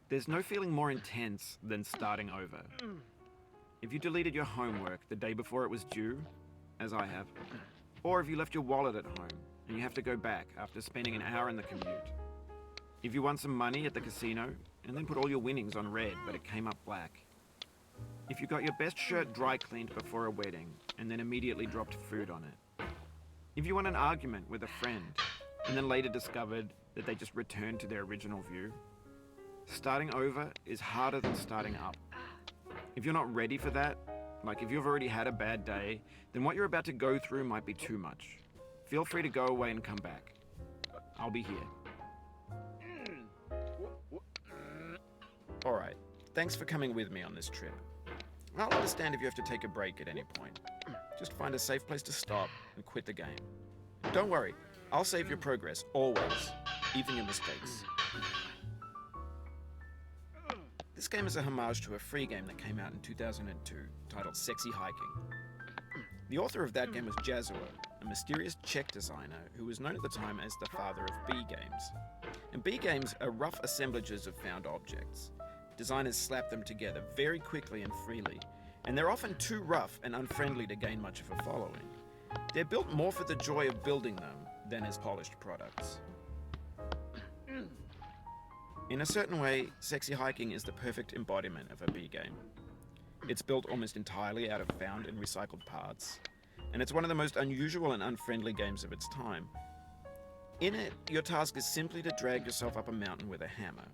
There's no feeling more intense than starting over. If you deleted your homework the day before it was due, as I have, or if you left your wallet at home and you have to go back after spending an hour in the commute. If you won some money at the casino and then put all your winnings on red but it came up black. If you got your best shirt dry cleaned before a wedding and then immediately dropped food on it. If you won an argument with a friend and then later discovered that they just returned to their original view. Starting over is harder than starting up. If you're not ready for that, like if you've already had a bad day, then what you're about to go through might be too much. Feel free to go away and come back. I'll be here. Alright, thanks for coming with me on this trip. I'll understand if you have to take a break at any point. Just find a safe place to stop and quit the game. Don't worry, I'll save your progress, always, even your mistakes. This game is a homage to a free game that came out in 2002, titled Sexy Hiking. The author of that game was Jazuo, a mysterious Czech designer who was known at the time as the father of B games. And B games are rough assemblages of found objects. Designers slap them together very quickly and freely, and they're often too rough and unfriendly to gain much of a following. They're built more for the joy of building them than as polished products. In a certain way, Sexy Hiking is the perfect embodiment of a B game. It's built almost entirely out of found and recycled parts, and it's one of the most unusual and unfriendly games of its time. In it, your task is simply to drag yourself up a mountain with a hammer.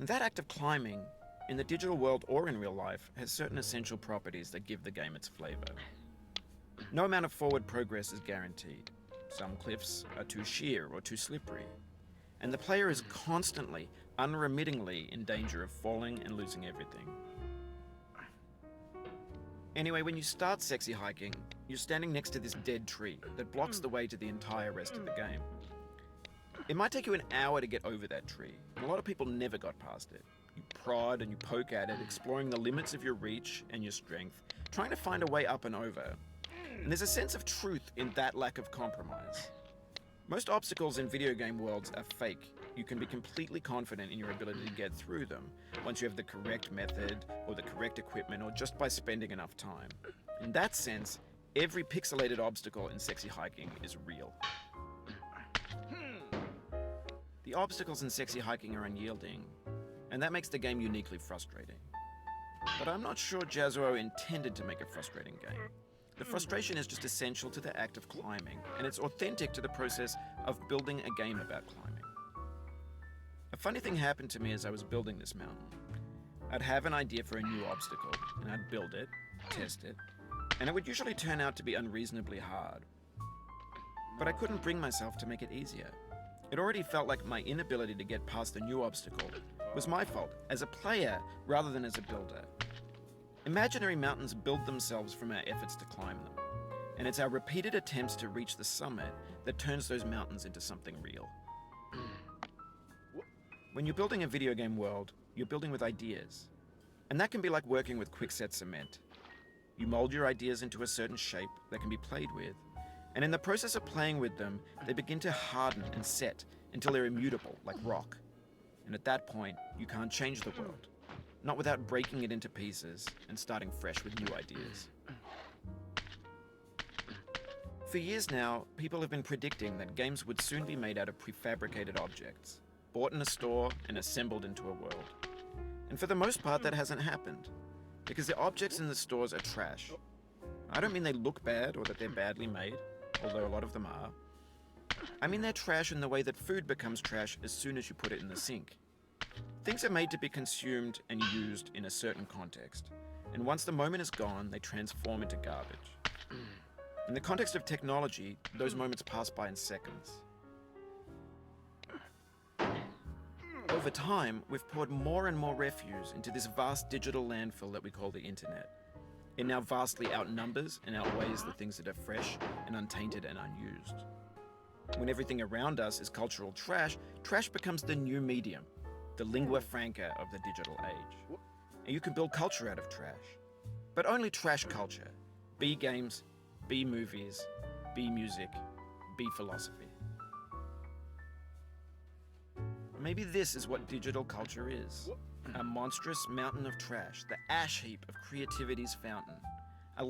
And that act of climbing, in the digital world or in real life, has certain essential properties that give the game its flavor. No amount of forward progress is guaranteed. Some cliffs are too sheer or too slippery, and the player is constantly, unremittingly in danger of falling and losing everything. Anyway, when you start Sexy Hiking, you're standing next to this dead tree that blocks the way to the entire rest of the game. It might take you an hour to get over that tree, and a lot of people never got past it. You prod and you poke at it, exploring the limits of your reach and your strength, trying to find a way up and over. And there's a sense of truth in that lack of compromise. Most obstacles in video game worlds are fake. You can be completely confident in your ability to get through them once you have the correct method or the correct equipment or just by spending enough time. In that sense, every pixelated obstacle in Sexy Hiking is real. The obstacles in Sexy Hiking are unyielding, and that makes the game uniquely frustrating. But I'm not sure Jazuo intended to make a frustrating game. The frustration is just essential to the act of climbing, and it's authentic to the process of building a game about climbing. A funny thing happened to me as I was building this mountain. I'd have an idea for a new obstacle, and I'd build it, test it, and it would usually turn out to be unreasonably hard. But I couldn't bring myself to make it easier. It already felt like my inability to get past the new obstacle was my fault as a player rather than as a builder. Imaginary mountains build themselves from our efforts to climb them, and it's our repeated attempts to reach the summit that turns those mountains into something real. When you're building a video game world, you're building with ideas, and that can be like working with quickset cement. You mold your ideas into a certain shape that can be played with, and in the process of playing with them, they begin to harden and set until they're immutable, like rock. And at that point, you can't change the world. Not without breaking it into pieces and starting fresh with new ideas. For years now, people have been predicting that games would soon be made out of prefabricated objects, bought in a store and assembled into a world. And for the most part, that hasn't happened, because the objects in the stores are trash. I don't mean they look bad or that they're badly made, although a lot of them are. I mean they're trash in the way that food becomes trash as soon as you put it in the sink. Things are made to be consumed and used in a certain context, and once the moment is gone, they transform into garbage. In the context of technology, those moments pass by in seconds. Over time, we've poured more and more refuse into this vast digital landfill that we call the internet. It now vastly outnumbers and outweighs the things that are fresh and untainted and unused. When everything around us is cultural trash, trash becomes the new medium, the lingua franca of the digital age. And you can build culture out of trash. But only trash culture. B games, B movies, B music, B philosophy. Maybe this is what digital culture is. A monstrous mountain of trash, the ash heap of creativity's fountain. A